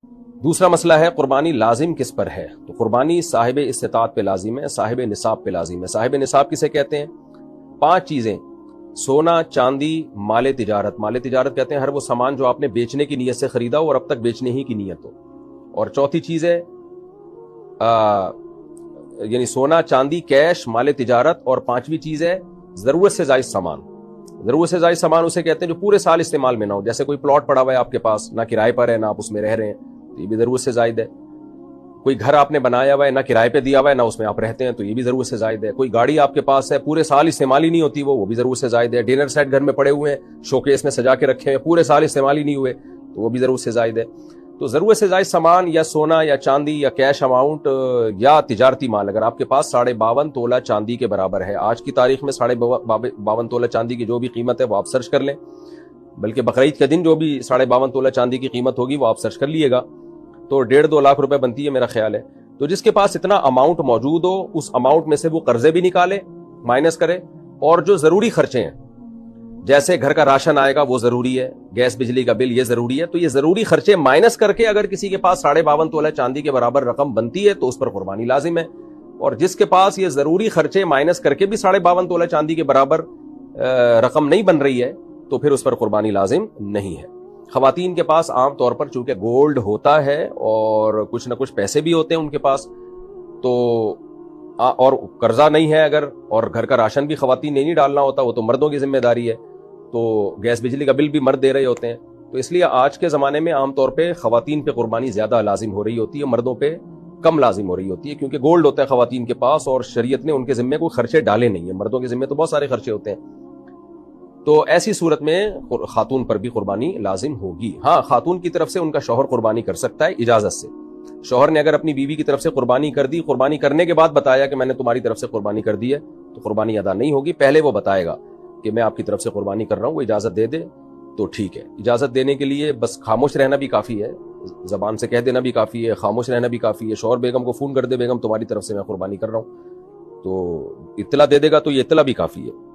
دوسرا مسئلہ ہے قربانی لازم کس پر ہے؟ تو قربانی صاحب استطاعت پہ لازم ہے، صاحب نصاب پہ لازم ہے۔ صاحب نصاب کسے کہتے ہیں؟ 5 چیزیں: سونا، چاندی، مال تجارت۔ مال تجارت کہتے ہیں ہر وہ سامان جو آپ نے بیچنے کی نیت سے خریدا ہو اور اب تک بیچنے ہی کی نیت ہو۔ اور چوتھی چیز ہے یعنی سونا، چاندی، کیش، مال تجارت، اور 5ویں چیز ہے ضرورت سے زائد سامان۔ ضرورت سے زائد سامان اسے کہتے ہیں جو پورے سال استعمال میں نہ ہو، جیسے کوئی پلاٹ پڑا ہوا ہے آپ کے پاس، نہ کرائے پر ہے نہ آپ اس میں رہ رہے ہیں، تو یہ بھی ضرورت سے زائد ہے۔ کوئی گھر آپ نے بنایا ہوا ہے، نہ کرائے پہ دیا ہوا ہے نہ اس میں آپ رہتے ہیں، تو یہ بھی ضرورت سے زائد ہے۔ کوئی گاڑی آپ کے پاس ہے، پورے سال استعمال ہی نہیں ہوتی وہ بھی ضرورت سے زائد ہے۔ ڈنر سیٹ گھر میں پڑے ہوئے ہیں، شوکیس میں سجا کے رکھے ہیں، پورے سال استعمال ہی نہیں ہوئے، تو وہ بھی ضرورت سے زائد ہے۔ تو ضرورت سے زائد سامان یا سونا یا چاندی یا کیش اماؤنٹ یا تجارتی مال اگر آپ کے پاس 52.5 تولہ چاندی کے برابر ہے، آج کی تاریخ میں 52.5 تولہ چاندی کی جو بھی قیمت ہے وہ آپ سرچ کر لیں، بلکہ بقرعید کے دن جو بھی 52.5 تولہ چاندی کی قیمت ہوگی وہ آپ سرچ کر لیے گا، تو 1.5-2 لاکھ روپے بنتی ہے میرا خیال ہے۔ تو جس کے پاس اتنا اماؤنٹ موجود ہو اس اماؤنٹ میں سے وہ قرضے بھی نکالے، مائنس کرے، اور جو ضروری خرچے ہیں جیسے گھر کا راشن آئے گا وہ ضروری ہے، گیس بجلی کا بل یہ ضروری ہے، تو یہ ضروری خرچے مائنس کر کے اگر کسی کے پاس 52.5 تولہ چاندی کے برابر رقم بنتی ہے تو اس پر قربانی لازم ہے۔ اور جس کے پاس یہ ضروری خرچے مائنس کر کے بھی 52.5 تولہ چاندی کے برابر رقم نہیں بن رہی ہے تو پھر اس پر قربانی لازم نہیں ہے۔ خواتین کے پاس عام طور پر چونکہ گولڈ ہوتا ہے اور کچھ نہ کچھ پیسے بھی ہوتے ہیں ان کے پاس، تو اور قرضہ نہیں ہے اگر، اور گھر کا راشن بھی خواتین نے نہیں ڈالنا ہوتا، وہ تو مردوں کی ذمہ داری ہے، تو گیس بجلی کا بل بھی مرد دے رہے ہوتے ہیں، تو اس لیے آج کے زمانے میں عام طور پہ خواتین پہ قربانی زیادہ لازم ہو رہی ہوتی ہے، مردوں پہ کم لازم ہو رہی ہوتی ہے، کیونکہ گولڈ ہوتا ہے خواتین کے پاس اور شریعت نے ان کے ذمے کوئی خرچے ڈالے نہیں ہیں، مردوں کے ذمے تو بہت سارے خرچے ہوتے ہیں، تو ایسی صورت میں خاتون پر بھی قربانی لازم ہوگی۔ ہاں، خاتون کی طرف سے ان کا شوہر قربانی کر سکتا ہے اجازت سے۔ شوہر نے اگر اپنی بیوی کی طرف سے قربانی کر دی، قربانی کرنے کے بعد بتایا کہ میں نے تمہاری طرف سے قربانی کر دی ہے، تو قربانی ادا نہیں ہوگی، پہلے وہ بتائے گا کہ میں آپ کی طرف سے قربانی کر رہا ہوں، وہ اجازت دے دے تو ٹھیک ہے۔ اجازت دینے کے لیے بس خاموش رہنا بھی کافی ہے، زبان سے کہہ دینا بھی کافی ہے، خاموش رہنا بھی کافی ہے۔ شوہر بیگم کو فون کر دے، بیگم تمہاری طرف سے میں قربانی کر رہا ہوں، تو اطلاع دے دے گا تو یہ اطلاع بھی کافی ہے۔